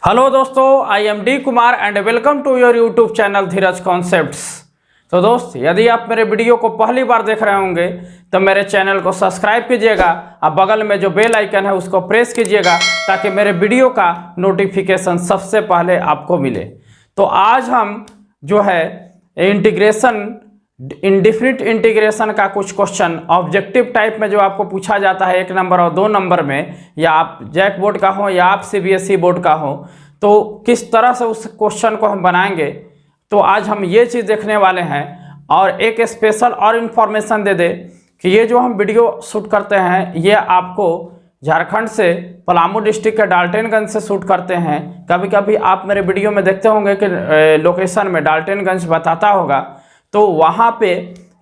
Hello दोस्तों, I am D Kumar and welcome to your YouTube channel Dheeraj concepts. तो दोस्त, यदि आप मेरे वीडियो को पहली बार देख रहे होंगे तो मेरे चैनल को सब्सक्राइब कीजिएगा और बगल में जो बेल आइकन है उसको प्रेस कीजिएगा ताकि मेरे वीडियो का नोटिफिकेशन सबसे पहले आपको मिले। तो आज हम जो है इंडिफिनिट इंटीग्रेशन का कुछ क्वेश्चन ऑब्जेक्टिव टाइप में जो आपको पूछा जाता है 1 नंबर और 2 नंबर में, या आप जैक बोर्ड का हो या आप सीबीएसई बोर्ड का हो, तो किस तरह से उस क्वेश्चन को हम बनाएंगे। तो आज हम ये चीज़ देखने वाले हैं। और एक स्पेशल और इन्फॉर्मेशन दे दे कि ये जो हम वीडियो शूट करते हैं ये आपको झारखंड से पलामू डिस्ट्रिक्ट के डाल्टनगंज से शूट करते हैं। कभी कभी आप मेरे वीडियो में देखते होंगे कि लोकेशन में डाल्टनगंज बताता होगा, तो वहाँ पे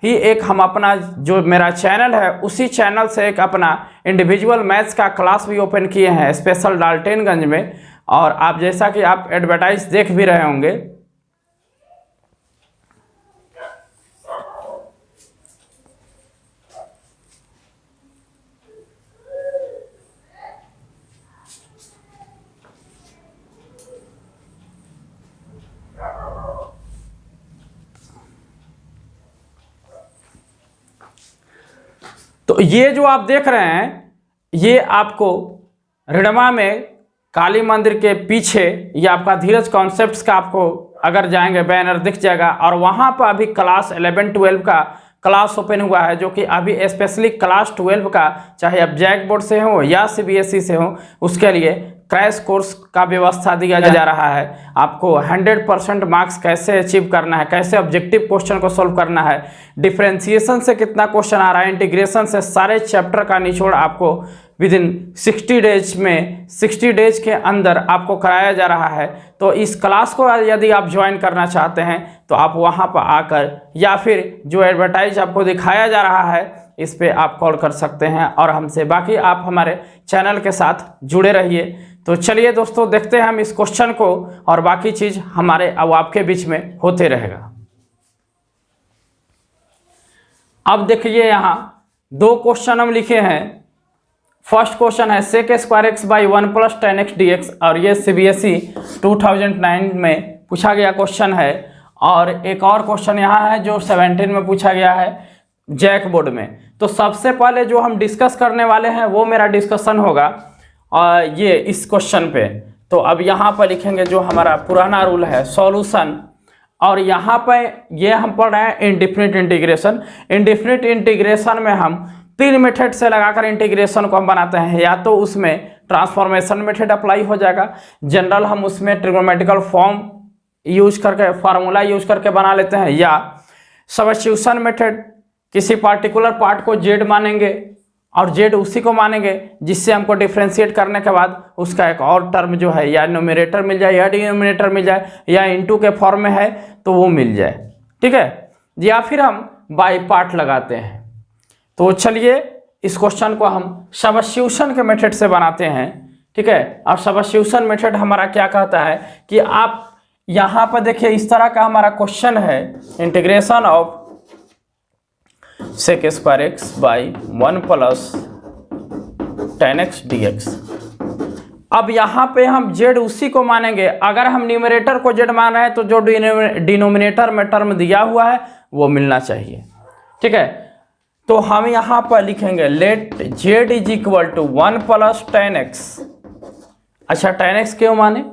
ही एक हम अपना जो मेरा चैनल है उसी चैनल से एक अपना इंडिविजुअल मैथ्स का क्लास भी ओपन किए हैं स्पेशल डाल्टनगंज में। और आप जैसा कि आप एडवर्टाइज देख भी रहे होंगे, तो ये जो आप देख रहे हैं ये आपको रिडमा में काली मंदिर के पीछे ये आपका धीरज कॉन्सेप्ट्स का आपको अगर जाएंगे बैनर दिख जाएगा। और वहाँ पर अभी क्लास 11-12 का क्लास ओपन हुआ है, जो कि अभी स्पेशली क्लास 12 का, चाहे आप जैक बोर्ड से हो या सीबीएसई से हो, उसके लिए क्रैश कोर्स का व्यवस्था दिया जा रहा है। आपको 100% मार्क्स कैसे अचीव करना है, कैसे ऑब्जेक्टिव क्वेश्चन को सॉल्व करना है, डिफरेंशिएशन से कितना क्वेश्चन आ रहा है, इंटीग्रेशन से सारे चैप्टर का निचोड़ आपको विद इन 60 डेज के अंदर आपको कराया जा रहा है। तो इस क्लास को यदि आप ज्वाइन करना चाहते हैं तो आप वहां पर आकर या फिर जो एडवर्टाइज आपको दिखाया जा रहा है इस पे आप कॉल कर सकते हैं और हमसे, बाकी आप हमारे चैनल के साथ जुड़े रहिए। तो चलिए दोस्तों, देखते हैं हम इस क्वेश्चन को और बाकी चीज़ हमारे अब आपके बीच में होते रहेगा। अब देखिए यहाँ 2 क्वेश्चन हम लिखे हैं। फर्स्ट क्वेश्चन है sec square x by 1 + tan x dx, और ये सीबीएसई 2009 में पूछा गया क्वेश्चन है। और एक और क्वेश्चन यहाँ है जो 17 में पूछा गया है जैक बोर्ड में। तो सबसे पहले जो हम डिस्कस करने वाले हैं वो मेरा डिस्कशन होगा और ये इस क्वेश्चन पे। तो अब यहाँ पर लिखेंगे जो हमारा पुराना रूल है सॉल्यूशन, और यहाँ पर ये हम पढ़ रहे हैं इंडिफिनिट इंटीग्रेशन। इंडिफिनिट इंटीग्रेशन में हम 3 मेथड से लगाकर इंटीग्रेशन को हम बनाते हैं। या तो उसमें ट्रांसफॉर्मेशन मेथड अप्लाई हो जाएगा, जनरल हम उसमें ट्रिग्नोमेट्रिकल फॉर्म यूज करके फार्मूला यूज करके बना लेते हैं, या सब्स्टिट्यूशन मेथड, किसी पार्टिकुलर पार्ट को जेड मानेंगे और जेड उसी को मानेंगे जिससे हमको डिफ्रेंशिएट करने के बाद उसका एक और टर्म जो है या न्यूमरेटर मिल जाए या डिनोमिनेटर मिल जाए या इनटू के फॉर्म में है तो वो मिल जाए, ठीक है। या फिर हम बाई पार्ट लगाते हैं। तो चलिए इस क्वेश्चन को हम सब्स्टिट्यूशन के मेथड से बनाते हैं, ठीक है। और सब्स्टिट्यूशन मेथड हमारा क्या कहता है कि आप यहाँ पर देखिए इस तरह का हमारा क्वेश्चन है, integration of sec square x by 1 + tan x dx। अब यहाँ पे हम z उसी को मानेंगे। अगर हम न्यूमरेटर को z मान रहे हैं तो जो डिनोमिनेटर में टर्म दिया हुआ है वो मिलना चाहिए, ठीक है। तो हम यहाँ पर लिखेंगे लेट z = 1 + tan x। अच्छा, tan x क्यों माने?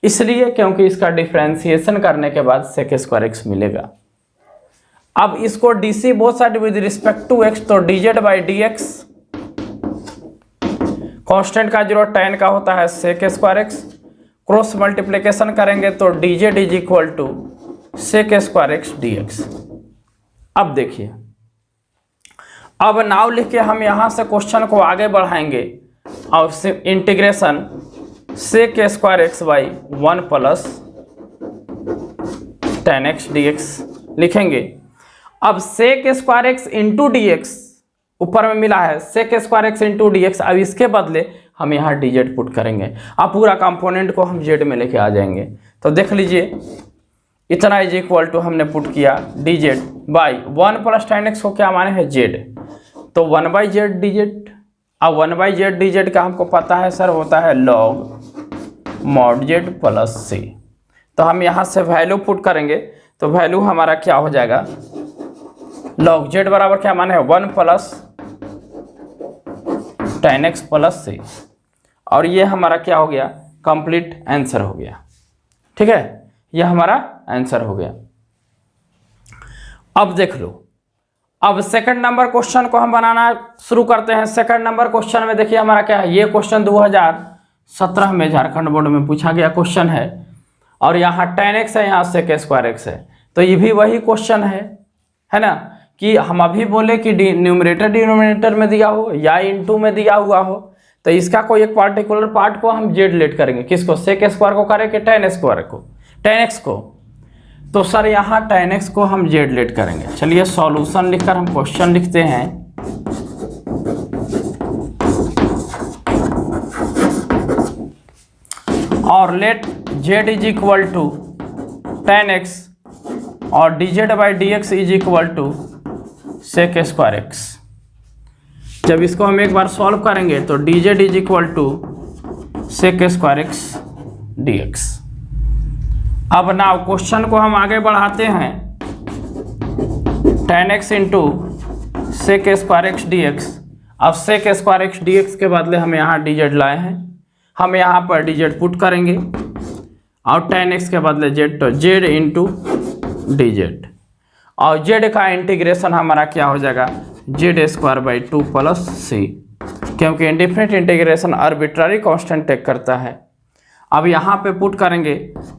इसलिए क्योंकि इसका डिफरेंशिएशन करने के बाद sec स्क्वायर एक्स मिलेगा। अब इसको डीसी both side with respect to X, तो dz/dx कांस्टेंट का 0 tan का होता है sec square x, cross multiplication करेंगे तो dz = sec square x dx। अब देखिए, अब नाव लिख के हम यहां से क्वेश्चन को आगे बढ़ाएंगे और integration sec square x by 1 + tan x dx लिखेंगे। अब sec square x into dx ऊपर में मिला है, sec square x into dx। अब इसके बदले हम यहाँ dz पुट करेंगे, अब पूरा कंपोनेंट को हम z में लेके आ जाएंगे। तो देख लीजिए, इतना इज इक्वल टू हमने पुट किया dz बाई 1 + tan x को क्या माने हैं z, तो 1/z dz। अब 1/z dz का हमको पता है सर होता है log मॉड जेड प्लस सी। तो हम यहाँ से वैल्यू पुट करेंगे तो वैल्यू हमारा क्या हो जाएगा, लॉग जेड बराबर क्या माने 1 प्लस tan x प्लस सी, और ये हमारा क्या हो गया, कंप्लीट आंसर हो गया। ठीक है, ये हमारा आंसर हो गया। अब देख लो, अब सेकंड नंबर क्वेश्चन को हम बनाना शुरू करते हैं। सेकंड नंबर क्वेश्चन में देखिए हमारा क्या है, ये क्वेश्चन 2017 में झारखंड बोर्ड में पूछा गया क्वेश्चन है, और यहाँ tan x है, यहाँ sec स्क्वायर x है। तो ये भी वही क्वेश्चन है ना, कि हम अभी बोले कि न्यूमरेटर डिनोमिनेटर में दिया हो या इनटू में दिया हुआ हो, तो इसका कोई एक पार्टिकुलर पार्ट को हम जेड लेट करेंगे, किसको, sec स्क्वायर को करें कि tan स्क्वायर को, tan x को। तो सर यहाँ tan x को हम जेड लेट करेंगे। चलिए सॉल्यूशन लिखकर हम क्वेश्चन लिखते हैं। और let z is equal to tan x और dz by dx is equal to sec square x। जब इसको हम एक बार सॉल्व करेंगे तो dz is equal to sec square x dx। अब नाउ क्वेश्चन को हम आगे बढ़ाते हैं, tan x into sec square x dx। अब sec स्क्वायर x dx के बदले हम यहाँ dz लाए हैं, हम यहाँ पर dz पुट करेंगे और tan x के बदले z, तो z इंटू dz, और z का इंटीग्रेशन हमारा क्या हो जाएगा, z square by 2 plus c, क्योंकि indefinite integration arbitrary constant take करता है। अब यहाँ पे पुट करेंगे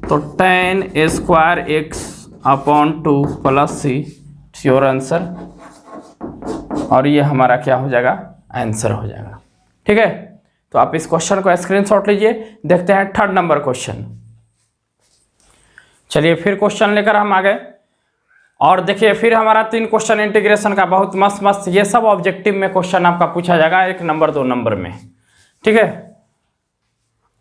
तो tan square x upon 2 plus c, your answer, और ये हमारा क्या हो जाएगा, आंसर हो जाएगा। ठीक है, तो आप इस क्वेश्चन को स्क्रीनशॉट लीजिए। देखते हैं थर्ड नंबर क्वेश्चन। चलिए फिर क्वेश्चन लेकर हम आ गए, और देखिए फिर हमारा 3 क्वेश्चन इंटीग्रेशन का, बहुत मस्त मस्त, ये सब ऑब्जेक्टिव में क्वेश्चन आपका पूछा जाएगा 1 नंबर 2 नंबर में। ठीक है,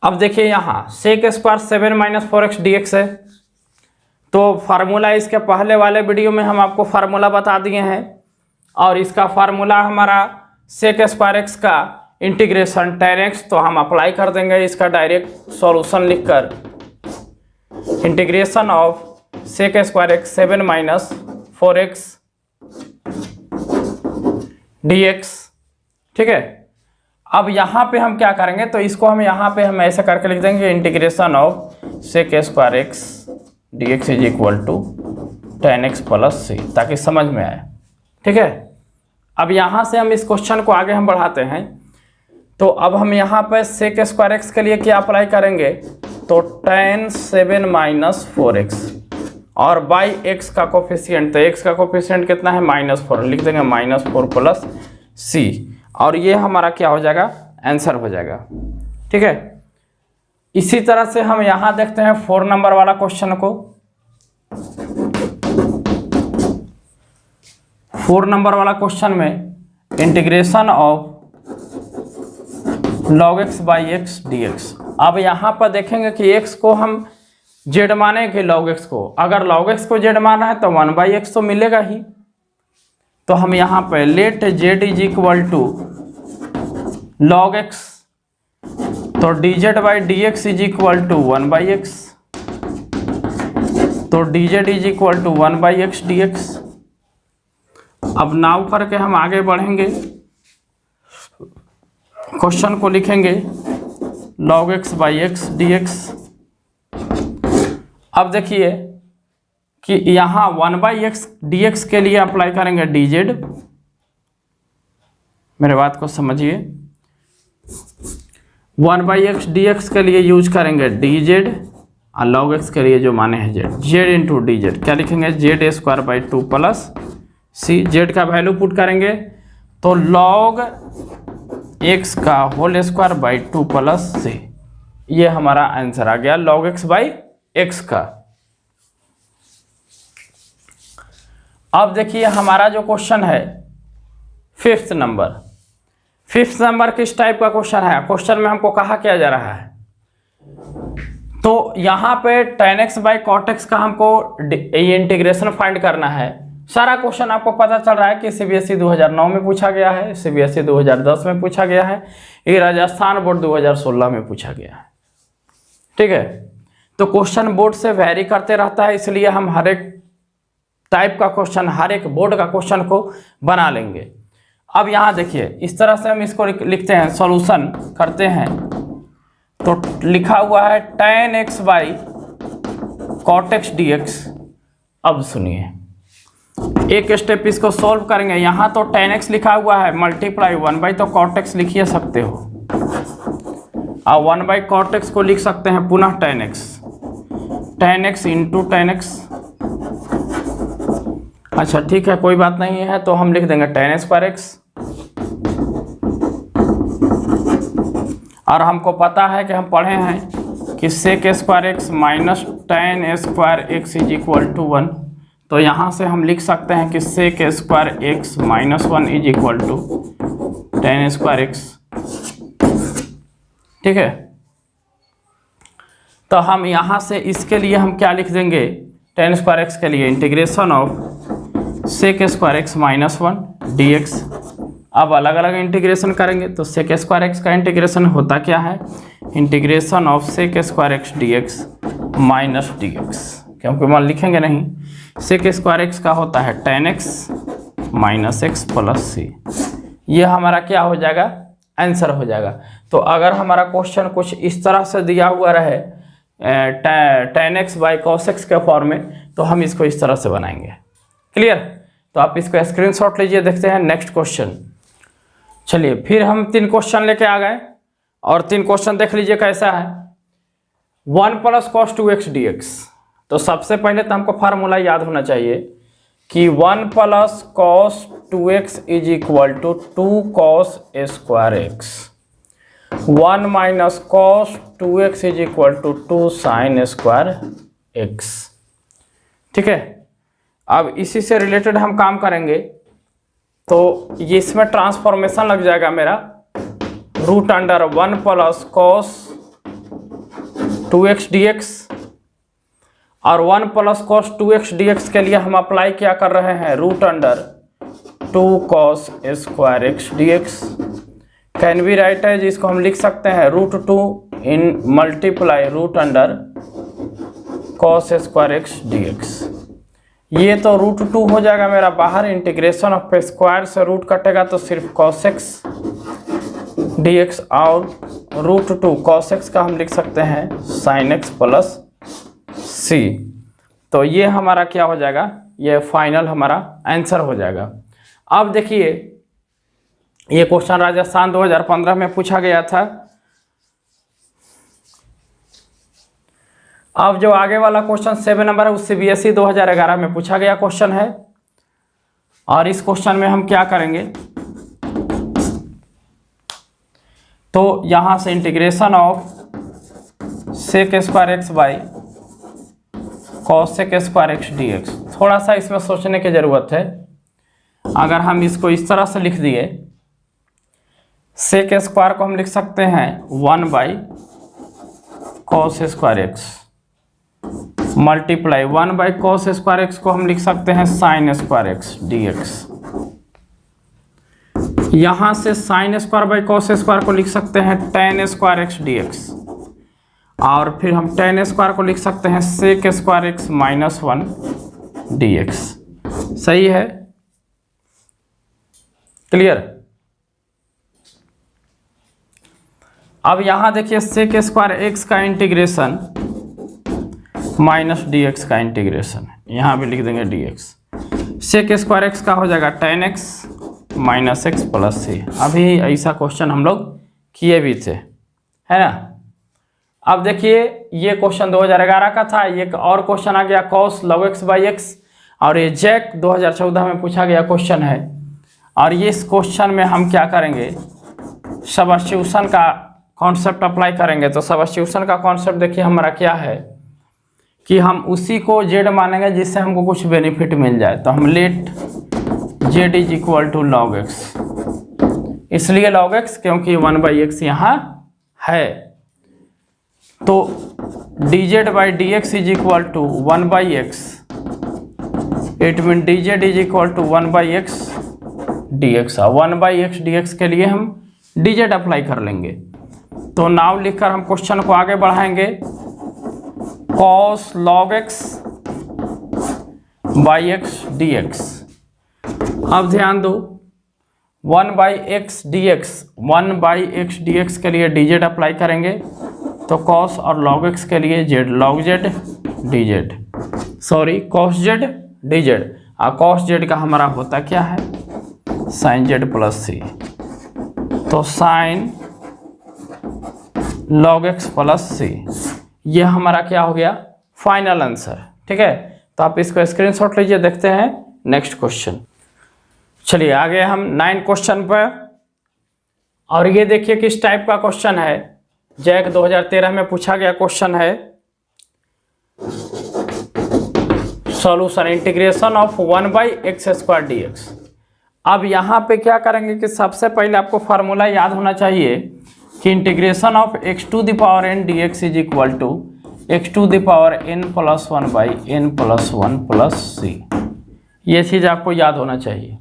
अब देखिए यहाँ sec square 7 minus 4x dx है, तो फार्मूला इसके पहले वाले वीडियो में हम आपको फार्मूला बता दिए हैं, और इसका फार्मूला हमारा sec स्क्वायर x का इंटीग्रेशन tan x, तो हम अप्लाई कर देंगे इसका डायरेक्ट सॉल्यूशन लिखकर, integration of sec square x 7 minus 4x dx। ठीक है, अब यहाँ पे हम क्या करेंगे, तो इसको हम यहाँ पे हम ऐसे करके लिख देंगे, integration of sec square x dx is equal to tan x plus C, ताकि समझ में आए। ठीक है, अब यहाँ से हम इस क्वेश्चन को आगे हम बढ़ाते हैं, तो अब हम यहाँ पे sec स्क्वायर x के लिए क्या अप्लाई करेंगे, तो tan 7 माइनस 4x, और बाई x का कोफिशिएंट, तो x का कोफिशिएंट कितना है, -4, लिख देंगे -4 प्लस सी, और ये हमारा क्या हो जाएगा, आंसर हो जाएगा। ठीक है, इसी तरह से हम यहाँ देखते हैं 4 नंबर वाला क्वेश्चन को। 4 नंबर वाला क्वेश्चन में integration of log x by x dx। अब यहाँ पर देखेंगे कि x को हम z माने कि log x को, अगर log x को z माना है तो 1 बाई x तो मिलेगा ही, तो हम यहाँ पर let z is equal to log x, तो dz by dx is equal to 1 by x, तो dz is equal to 1 by x dx। अब नाउ करके हम आगे बढ़ेंगे, क्वेश्चन को लिखेंगे log x by x dx। अब देखिए कि यहाँ 1 बाई x dx के लिए अप्लाई करेंगे dz, मेरे बात को समझिए, 1 बाई x dx के लिए यूज करेंगे dz, और log x के लिए जो माने हैं z इंटू dz, क्या लिखेंगे, z square by 2 plus c, z का वैल्यू पुट करेंगे तो log x का whole square by 2 plus c, ये हमारा आंसर आ गया log x बाई x का। अब देखिए हमारा जो क्वेश्चन है 5th नंबर किस टाइप का क्वेश्चन है, क्वेश्चन में हमको कहा क्या जा रहा है, तो यहाँ पे tan x by cot x का हमको ये इंटीग्रेशन फाइंड करना है। सारा क्वेश्चन आपको पता चल रहा है कि CBSE 2009 में पूछा गया है, CBSE 2010 में पूछा गया है, ये राजस्थान बोर्ड 2016 में पूछा गया है। ठीक है। तो क्वेश्चन बोर्ड से वेरी करते रहता है, इसलिए हम हर एक टाइप का क्वेश्चन, हर एक बोर्ड का क्वेश्चन को बना लेंगे। अब यहाँ देखिए इस तरह से हम इसको लिखते हैं, सॉल्यूशन करते हैं। तो लिखा हुआ है tan x by cot x dx। अब सुनिए, एक स्टेप इसको सॉल्व करेंगे। यहाँ तो tan x लिखा हुआ है, मल्टीप्लाई 1 बाई तो cot x लिखिए सकते हो, और 1 बाई cot x को लिख सकते हैं पुनः tan x into tan x। अच्छा ठीक है, कोई बात नहीं है, तो हम लिख देंगे tan स्क्वायर x। और हमको पता है कि हम पढ़े हैं कि sec square x minus tan square x is equal to 1। तो यहाँ से हम लिख सकते हैं कि sec square x minus 1 is equal to tan square x। ठीक है, तो हम यहाँ से इसके लिए हम क्या लिख देंगे, tan स्क्वायर x के लिए integration of sec square x minus 1 dx। अब अलग अलग इंटीग्रेशन करेंगे, तो sec स्क्वायर x का इंटीग्रेशन होता क्या है, integration of sec square x dx minus dx, क्योंकि मान लिखेंगे नहीं। sec स्क्वायर x का होता है tan x minus x plus c। ये हमारा क्या हो जाएगा, आंसर हो जाएगा। तो अगर हमारा क्वेश्चन कुछ इस तरह से दिया हुआ रहे tan x by cos x के फॉर्म में, तो हम इसको इस तरह से बनाएंगे। क्लियर, तो आप इसको स्क्रीनशॉट लीजिए। देखते हैं नेक्स्ट क्वेश्चन। चलिए फिर हम 3 क्वेश्चन लेके आ गए, और 3 क्वेश्चन देख लीजिए कैसा है। 1 प्लस cos 2x dx। तो सबसे पहले तो हमको फार्मूला याद होना चाहिए कि 1 plus cos 2x is equal to 2 cos square x, 1 minus cos 2x is equal to 2 sin square x। ठीक है, अब इसी से रिलेटेड हम काम करेंगे। तो ये इसमें ट्रांसफॉर्मेशन लग जाएगा मेरा, root under 1 plus cos 2x dx, और 1 प्लस cos 2x dx के लिए हम अप्लाई क्या कर रहे हैं, root under 2 cos square x dx। Can be right है, जिसको हम लिख सकते हैं root 2 in multiply root under cos square x dx। ये तो रूट 2 हो जाएगा मेरा बाहर, इंटीग्रेशन ऑफ स्क्वायर से रूट कटेगा तो सिर्फ cos x dx, और रूट 2 cos x का हम लिख सकते हैं sin x प्लस c। तो ये हमारा क्या हो जाएगा, ये फाइनल हमारा आंसर हो जाएगा। अब देखिए ये क्वेश्चन राजस्थान 2015 में पूछा गया था। अब जो आगे वाला क्वेश्चन 7 नंबर है, उससे CBSE 2011 में पूछा गया क्वेश्चन है। और इस क्वेश्चन में हम क्या करेंगे, तो यहां से integration of sec square x by cos square x dx। थोड़ा सा इसमें सोचने की जरूरत है। अगर हम इसको इस तरह से लिख दिए, sec स्क्वायर को हम लिख सकते हैं 1 by cos square x, multiply 1 by cos square x को हम लिख सकते हैं sin स्क्वायर x dx। यहां से sin square by cos square को लिख सकते हैं tan स्क्वायर x dx, और फिर हम tan स्क्वायर को लिख सकते हैं sec square x minus 1 dx। सही है, क्लियर। अब यहां देखिए sec स्क्वायर x का इंटीग्रेशन माइनस dx का इंटीग्रेशन, यहाँ भी लिख देंगे dx। sec स्क्वायर x का हो जाएगा tan x minus x plus c। अभी ऐसा क्वेश्चन हम लोग किए भी थे, है ना। अब देखिए ये क्वेश्चन 2011 का था। ये और क्वेश्चन आ गया cos log x by x, और ये जैक 2014 में पूछा गया क्वेश्चन है। और ये इस क्वेश्चन में हम क्या करेंगे, सब्स्टिट्यूशन का कॉन्सेप्ट अप्लाई करेंगे। तो सब्स्टिट्यूशन का कॉन्सेप्ट देखिए हमारा क्या है कि हम उसी को z मानेंगे जिससे हमको कुछ बेनिफिट मिल जाए। तो हम let z is equal to log x, इसलिए log x क्योंकि 1 बाई x यहाँ है। तो dz by dx is equal to 1 by x, it mean dz is equal to 1 by x dx। 1 by x dx के लिए हम dz apply कर लेंगे। तो नाउ लिखकर हम क्वेश्चन को आगे बढ़ाएंगे। Cos log x by x D x. अब ध्यान दो, 1/x dx, 1/x dx के लिए dz अप्लाई करेंगे तो cos और log x के लिए z log z dz, sorry cos z dz, और cos z का हमारा होता क्या है sin z प्लस c, तो sin log x plus c, ये हमारा क्या हो गया फाइनल आंसर। ठीक है, तो आप इसको स्क्रीनशॉट लीजिए। देखते हैं नेक्स्ट क्वेश्चन। चलिए आगे हम 9 क्वेश्चन पर, और ये देखिए किस टाइप का क्वेश्चन है। जैक 2013 में पूछा गया क्वेश्चन है, solution integration of 1/x² dx। अब यहाँ पे क्या करेंगे कि सबसे पहले आपको फार्मूला याद होना चाहिए कि integration of x⁴n dx is equal to x⁴n + 1/n + 1 + c। ये चीज़ आपको याद होना चाहिए।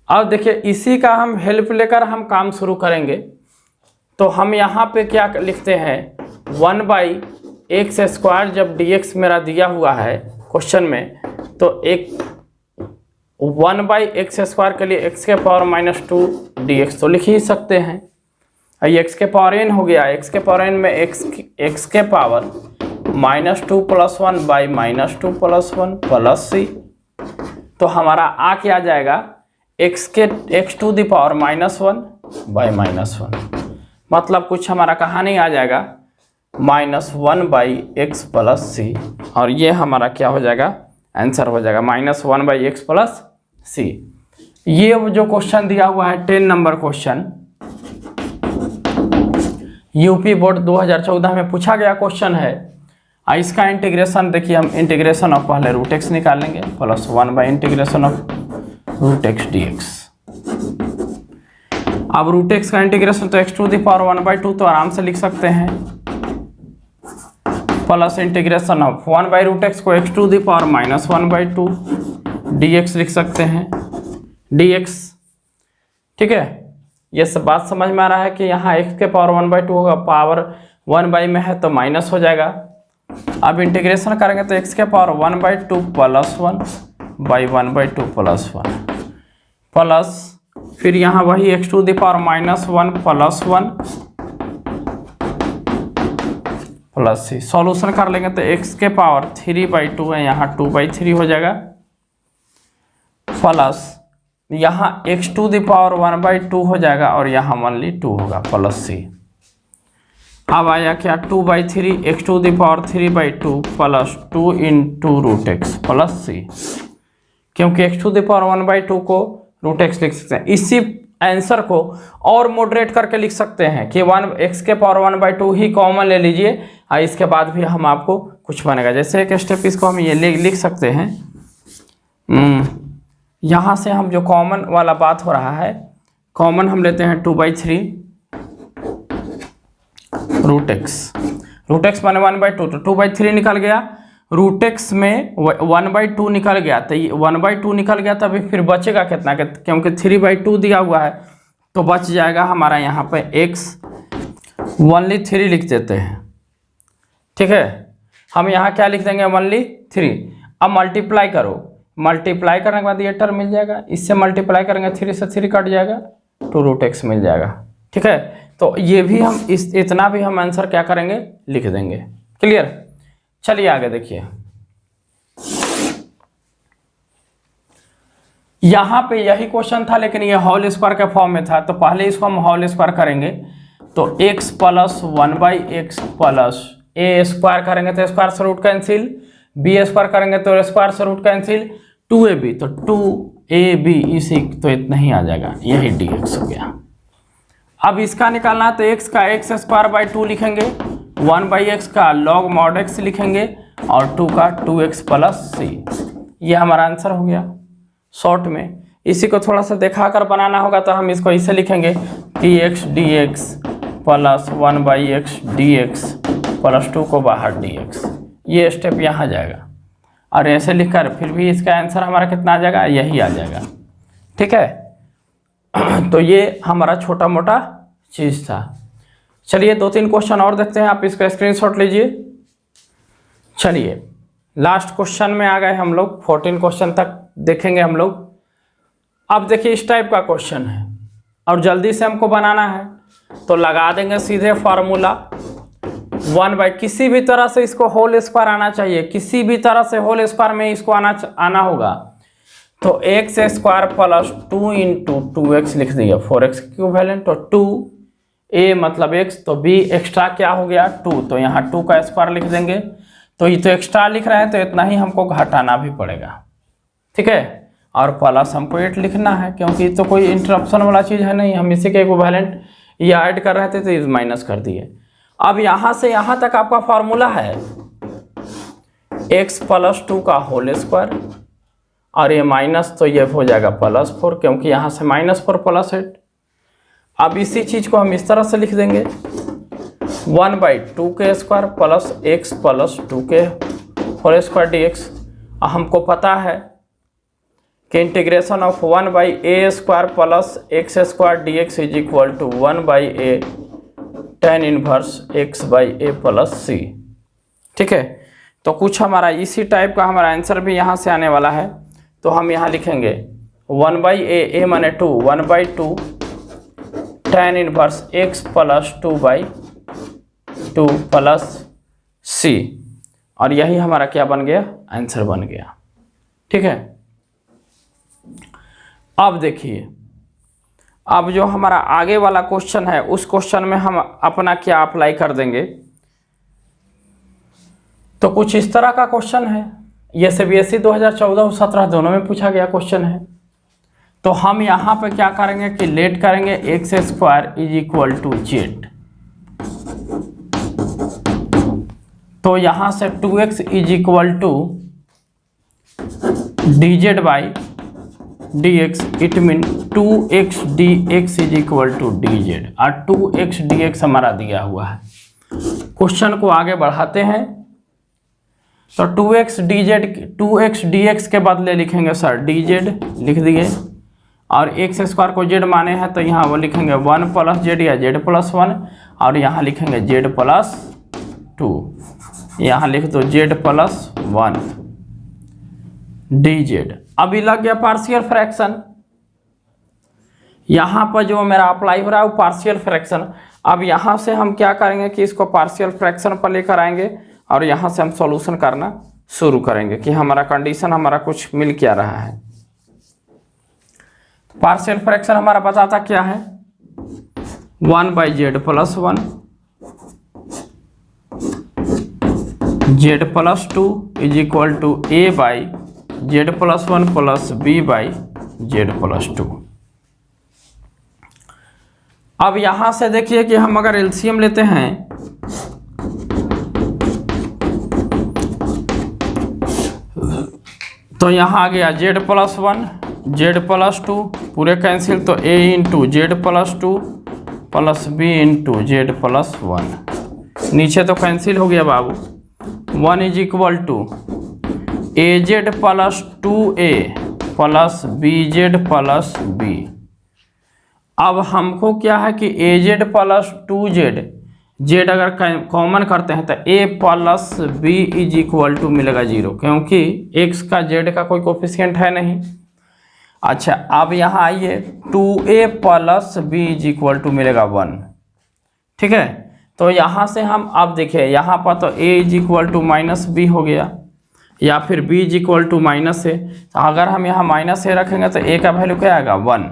अब देखिए इसी का हम हेल्प लेकर हम काम शुरू करेंगे। तो हम यहाँ पे क्या लिखते हैं, 1/x² जब dx मेरा दिया हुआ है क्वेश्चन में, तो एक 1/x² के लिए x⁻² dx तो लिख ही सकते हैं। ये x⁻n हो गया, x⁻n में x⁻² -2 + 1/-2 + 1 + c। तो हमारा आ क्या जाएगा x⁻⁻1/-1, मतलब कुछ हमारा कहानी आ जाएगा -1/x + c, और ये हमारा क्या हो जाएगा आंसर हो जाएगा -1/x + c। ये जो क्वेश्चन दिया हुआ है 10 नंबर क्वेश्चन, यूपी बोर्ड 2014 में पूछा गया क्वेश्चन है। इसका इंटीग्रेशन देखिए, हम इंटीग्रेशन ऑफ पहले √x निकालेंगे प्लस 1/इंटीग्रेशन ऑफ √x dx। अब √x का इंटीग्रेशन तो x⁴1/2 तो आराम से लिख सकते हैं, प्लस इंटीग्रेशन ऑफ 1/√x को x⁻−1/2 dx लिख सकते हैं dx। ठीक है, ये सब बात समझ में आ रहा है कि यहाँ x⁻1/2 होगा, पावर 1 में है तो माइनस हो जाएगा। अब इंटीग्रेशन करेंगे तो x⁻1/2 + 1/1/2 + 1 प्लस फिर यहाँ वही x⁻−1 + 1 प्लस c। सॉल्यूशन कर लेंगे तो x⁻3/2 है, यहाँ 2/3 हो जाएगा, प्लस यहाँ x⁻1/2 हो जाएगा और यहाँ ओनली 2 होगा प्लस c। अब आया क्या 2/3, x⁻3/2 plus 2 × √x plus c, क्योंकि x⁻1/2 को √x लिख सकते हैं। इसी आंसर को और मॉडरेट करके लिख सकते हैं कि x⁻1/2 ही कॉमन ले लीजिए, और इसके बाद भी हम आपको कुछ बनेगा। जैसे एक स्टेप इसको हम ये लिख सकते हैं, यहाँ से हम जो कॉमन वाला बात हो रहा है, कॉमन हम लेते हैं 2/3 √x माने 1/2, तो 2/3 निकल गया, √x में 1/2 निकल गया, तो ये 1/2 निकल गया, तभी फिर बचेगा कितना, क्योंकि 3/2 दिया हुआ है तो बच जाएगा हमारा यहाँ पे x ओनली 3 लिख देते हैं। ठीक है, हम यहाँ क्या लिख देंगे ओनली 3। अब मल्टीप्लाई करो, मल्टीप्लाई करने के बाद ये टर्म मिल जाएगा, इससे मल्टीप्लाई करेंगे 3 से 3 कट जाएगा, 2√x मिल जाएगा। ठीक है, तो ये भी हम इतना भी हम आंसर क्या करेंगे लिख देंगे। क्लियर, चलिए आगे देखिए। यहाँ पे यही क्वेश्चन था, लेकिन ये होल स्क्वायर के फॉर्म में था, तो पहले इसको हम होल स्क्वायर करेंगे, तो x + 1/x प्लस a² करेंगे तो स्क्वायर से रूट कैंसिल, b² करेंगे तो स्क्वायर से रूट कैंसिल, 2ab तो 2ab इसी तो इतना ही आ जाएगा, यही dx हो गया। अब इसका निकालना है तो x का x² / 2 लिखेंगे, 1/x का log mod x लिखेंगे और 2 का 2x + c। ये हमारा आंसर हो गया शॉर्ट में। इसी को थोड़ा सा देखा कर बनाना होगा तो हम इसको इसे लिखेंगे कि x dx + 1/x dx + 2 को बाहर dx। ये स्टेप यहाँ जाएगा, और ऐसे लिखकर फिर भी इसका आंसर हमारा कितना आ जाएगा, यही आ जाएगा। ठीक है, तो ये हमारा छोटा मोटा चीज़ था। चलिए 2-3 क्वेश्चन और देखते हैं, आप इसका स्क्रीनशॉट लीजिए। चलिए लास्ट क्वेश्चन में आ गए हम लोग, 14 क्वेश्चन तक देखेंगे हम लोग। अब देखिए इस टाइप का क्वेश्चन है और जल्दी से हमको बनाना है, तो लगा देंगे सीधे फार्मूला 1/, किसी भी तरह से इसको होल स्क्वायर आना चाहिए, किसी भी तरह से होल स्क्वायर में इसको आना होगा। तो x square plus 2 into 2x लिख दिया, 4x इक्विवेलेंट, तो 2a मतलब x, तो b एक्स्ट्रा क्या हो गया 2, तो यहाँ 2 का स्क्वायर लिख देंगे। तो ये तो एक्स्ट्रा लिख रहे हैं तो इतना ही हमको घटाना भी पड़ेगा, ठीक है। और प्लस हमको 8 लिखना है क्योंकि तो कोई इंटरप्शन वाला चीज़ है नहीं, हम इसी के इक्विवेलेंट ये ऐड कर रहे थे तो इस माइनस कर दिए। अब यहाँ से यहाँ तक आपका फार्मूला है x प्लस 2 का होल स्क्वायर, और ये माइनस तो ये हो जाएगा +4 क्योंकि यहाँ से -4 + 8। अब इसी चीज़ को हम इस तरह से लिख देंगे 1/2 के स्क्वायर प्लस x प्लस 2 के होल स्क्वायर dx। हमको पता है कि integration of 1/a square plus x square dx is equal to 1/a tan inverse x/a plus c, ठीक है। तो कुछ हमारा इसी टाइप का हमारा आंसर भी यहाँ से आने वाला है। तो हम यहाँ लिखेंगे 1/a, a माने 2, 1/2 tan inverse x plus 2/2 plus c, और यही हमारा क्या बन गया, आंसर बन गया, ठीक है। अब देखिए अब जो हमारा आगे वाला क्वेश्चन है उस क्वेश्चन में हम अपना क्या अप्लाई कर देंगे। तो कुछ इस तरह का क्वेश्चन है, ये CBSE 2014 और 17 दोनों में पूछा गया क्वेश्चन है। तो हम यहाँ पे क्या करेंगे कि लेट करेंगे x square is equal to z, तो यहाँ से 2x is equal to dz/dx, it mean 2x dx is equal to dz, और 2x dx हमारा दिया हुआ है। क्वेश्चन को आगे बढ़ाते हैं, तो 2x dx के बदले लिखेंगे सर dz लिख दिए, और x स्क्वायर को z माने हैं तो यहाँ वो लिखेंगे 1 + z या z + 1, और यहाँ लिखेंगे z + 2, यहाँ लिख दो z + 1 dz। अभी लग गया पार्शियल फ्रैक्शन, यहाँ पर जो मेरा अप्लाई हो रहा है वो पार्शियल फ्रैक्शन। अब यहाँ से हम क्या करेंगे कि इसको पार्शियल फ्रैक्शन पर लेकर आएंगे और यहाँ से हम सॉल्यूशन करना शुरू करेंगे कि हमारा कंडीशन हमारा कुछ मिल क्या रहा है। पार्शियल फ्रैक्शन हमारा बताता क्या है, 1/z + 1 z + 2 is equal to a/z + 1 plus b/z + 2। अब यहां से देखिए कि हम अगर एलसीएम लेते हैं तो यहाँ आ गया z + 1 z + 2 पूरे कैंसिल, तो a into z + 2 plus b into z + 1, नीचे तो कैंसिल हो गया बाबू। 1 is equal to az + 2a plus bz plus b। अब हमको क्या है कि az + 2z, z अगर कॉमन करते हैं तो a plus b is equal to मिलेगा 0, क्योंकि x का z का कोई कोफिशिएंट है नहीं। अच्छा अब यहाँ आइए 2a plus b is equal to मिलेगा 1, ठीक है। तो यहाँ से हम अब देखिए यहाँ पर तो a is equal to -b हो गया, या फिर b is equal to -a। तो अगर हम यहाँ -a रखेंगे तो a का वैल्यू क्या आएगा 1,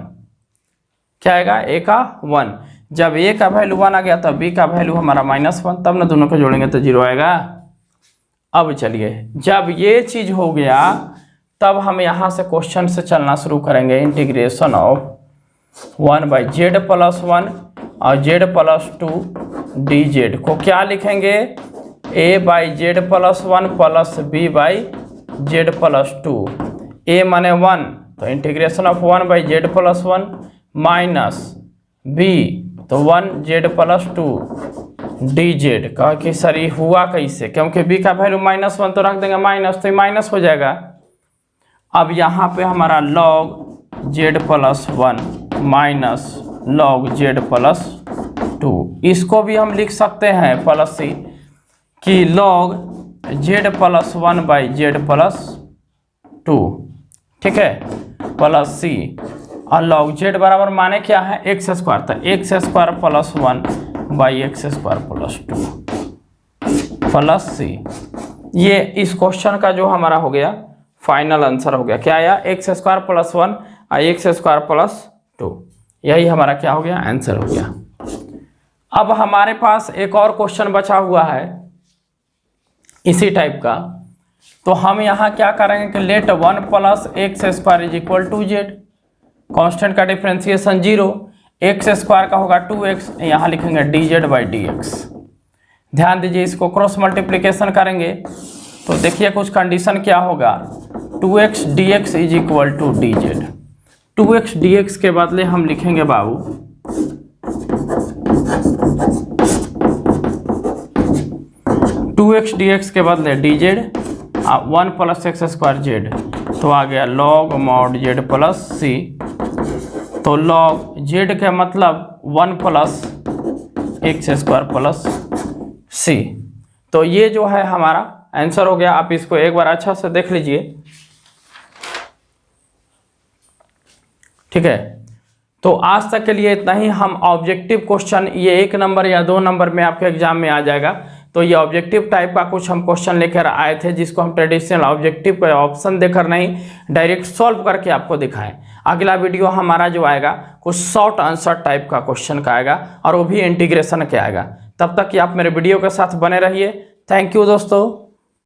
क्या आएगा a का 1। जब a का वैल्यू 1 आ गया तब b का वैल्यू हमारा -1, तब ना दोनों को जोड़ेंगे तो 0 आएगा। अब चलिए जब ये चीज़ हो गया तब हम यहाँ से क्वेश्चन से चलना शुरू करेंगे। इंटीग्रेशन ऑफ 1/z + 1 और z + 2 dz को क्या लिखेंगे, a/z + 1 प्लस b/z + 2। a माने 1, तो integration of 1/z + 1 minus b, तो 1z + 2 dz का कि सर ये हुआ कैसे, क्योंकि b का वैल्यू -1 तो रख देंगे माइनस, तो ये माइनस हो जाएगा। अब यहाँ पे हमारा log z + 1 minus log z + 2, इसको भी हम लिख सकते हैं प्लस c कि log z+1/z+2, ठीक है, प्लस सी, और लॉग z बराबर माने क्या है x स्क्वायर, तो x² + 1/x² + 2 प्लस सी। ये इस क्वेश्चन का जो हमारा हो गया फाइनल आंसर हो गया, क्या आया x² + 1 और x² + 2, यही हमारा क्या हो गया आंसर हो गया। अब हमारे पास एक और क्वेश्चन बचा हुआ है इसी टाइप का, तो हम यहाँ क्या करेंगे कि लेट 1 + x² = z, कांस्टेंट का डिफ्रेंसिएशन 0, x² का होगा 2x, यहाँ लिखेंगे dz/dx। ध्यान दीजिए, इसको क्रॉस मल्टीप्लिकेशन करेंगे तो देखिए कुछ कंडीशन क्या होगा, 2x dx = dz। 2x dx के बदले हम लिखेंगे बाबू 2x dx के बदले dz 1 + x² z, तो आ गया log mod z + c। तो log z के मतलब 1 + x² + c। तो ये जो है हमारा आंसर हो गया। आप इसको एक बार अच्छा से देख लीजिए, ठीक है। तो आज तक के लिए इतना ही। हम ऑब्जेक्टिव क्वेश्चन, ये 1 नंबर या 2 नंबर में आपके एग्जाम में आ जाएगा, तो ये ऑब्जेक्टिव टाइप का कुछ हम क्वेश्चन लेकर आए थे, जिसको हम ट्रेडिशनल ऑब्जेक्टिव का ऑप्शन देकर नहीं, डायरेक्ट सॉल्व करके आपको दिखाएं। अगला वीडियो हमारा जो आएगा कुछ शॉर्ट आंसर टाइप का क्वेश्चन का आएगा, और वो भी इंटीग्रेशन के आएगा। तब तक कि आप मेरे वीडियो के साथ बने रहिए। थैंक यू दोस्तों।